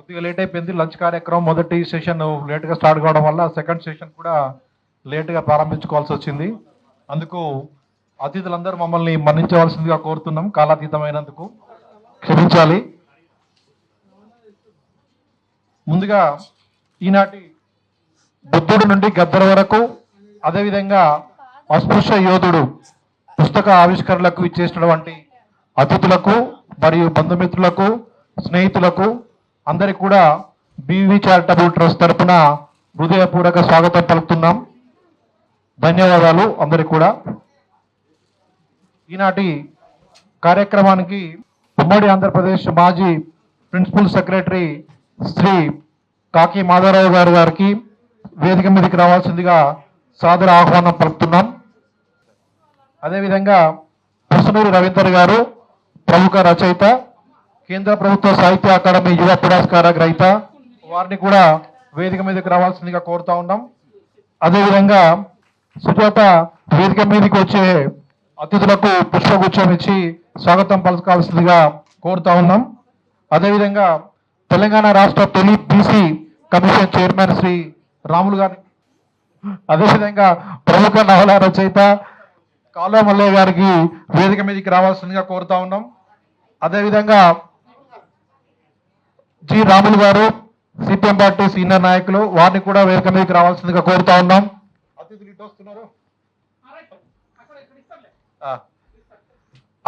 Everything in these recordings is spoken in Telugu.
కొద్దిగా లేట్ అయిపోయింది. లంచ్ కార్యక్రమం మొదటి సెషన్ లేట్గా స్టార్ట్ కావడం వల్ల సెకండ్ సెషన్ కూడా లేట్గా ప్రారంభించుకోవాల్సి వచ్చింది. అందుకు అతిథులందరూ మమ్మల్ని మన్నించవలసిందిగా కోరుతున్నాం. కాలాతీతమైనందుకు క్షమించాలి. ముందుగా ఈనాటి బుద్ధుడు నుండి గద్దర్ వరకు, అదేవిధంగా అస్పృశ్య యోధుడు పుస్తక ఆవిష్కరణలకు ఇచ్చేసినటువంటి అతిథులకు మరియు బంధుమిత్రులకు, స్నేహితులకు అందరికి కూడా బీవీ చారిటబుల్ ట్రస్ట్ తరఫున హృదయపూర్వక స్వాగతం పలుకుతున్నాం. ధన్యవాదాలు అందరికి కూడా. ఈనాటి కార్యక్రమానికి ఉమ్మడి ఆంధ్రప్రదేశ్ మాజీ ప్రిన్సిపల్ సెక్రటరీ శ్రీ కాకి మాధవరావు గారికి వేదిక మీదకి రావాల్సిందిగా సాదర ఆహ్వానం పలుకుతున్నాం. అదేవిధంగా పుసనూరి రవీందర్ గారు ప్రముఖ రచయిత, కేంద్ర ప్రభుత్వ సాహిత్య అకాడమీ యువ పురస్కార గ్రహీత, వారిని కూడా వేదిక మీదకి రావాల్సిందిగా కోరుతా ఉన్నాం. అదేవిధంగా సుజాత వేదిక మీదకి వచ్చే అతిథులకు పుష్పగుచ్చం ఇచ్చి స్వాగతం పలకాల్సిందిగా కోరుతా ఉన్నాం. అదేవిధంగా తెలంగాణ రాష్ట్ర తొలి BC commission chairman Shri Ramulu గారి, అదేవిధంగా ప్రముఖ నవల రచయిత కాలువ మల్లయ్య గారికి వేదిక మీదకి రావాల్సిందిగా కోరుతా ఉన్నాం. అదేవిధంగా జి రాములు గారు సిపిఎం పార్టీ సీనియర్ నాయకులు, వారిని కూడా వేదిక మీదకి రావాల్సిందిగా కోరుతా ఉన్నాం. అతిథులు ఇటు వస్తున్నారు.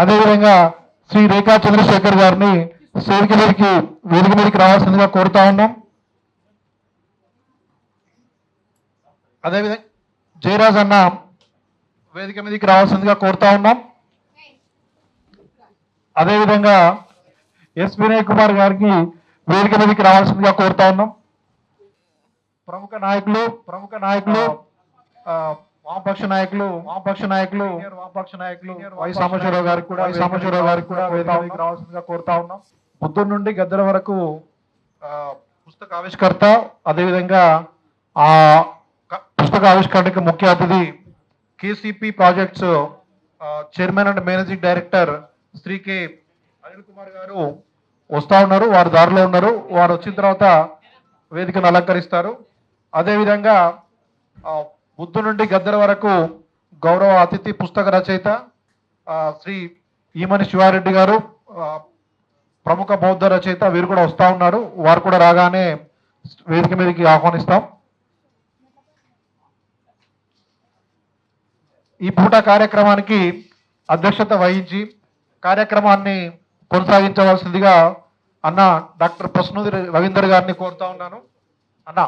అదేవిధంగా శ్రీ రేఖా చంద్రశేఖర్ గారిని వేదిక మీదకి రావాల్సిందిగా కోరుతా ఉన్నాం. అదేవిధంగా జయరాజ్ అన్న వేదిక మీదకి రావాల్సిందిగా కోరుతా ఉన్నాం. అదేవిధంగా ఎస్ వినయ్ కుమార్ గారికి వేదిక మీదకి రావాల్సిందిగా కోరుతా ఉన్నాం. ప్రముఖ నాయకులు వామపక్ష నాయకులు వై సాంబశివరావు గారికి కూడా వేదిక మీదకి రావాల్సిందిగా కోరుతా ఉన్నాం. బుద్ధుడి నుండి గద్దర్ వరకు పుస్తక ఆవిష్కర్త, అదేవిధంగా ఆ పుస్తక ఆవిష్కరణకి ముఖ్య అతిథి KCP projects chairman and managing director Shri K Anil Kumar garu వస్తా ఉన్నారు. వారు దారిలో ఉన్నారు. వారు వచ్చిన తర్వాత వేదికను అలంకరిస్తారు. అదేవిధంగా బుద్ధు నుండి గద్దర్ వరకు గౌరవ అతిథి పుస్తక రచయిత శ్రీ ఈమని శివారెడ్డి గారు, ప్రముఖ బౌద్ధ రచయిత, వీరు కూడా వస్తా ఉన్నారు. వారు కూడా రాగానే వేదిక మీదకి ఆహ్వానిస్తాం. ఈ పూట కార్యక్రమానికి అధ్యక్షత వహించి కార్యక్రమాన్ని కొనసాగించవలసిందిగా అన్న డాక్టర్ పుసనూరి రవీందర్ గారిని కోరుతా ఉన్నాను. అన్న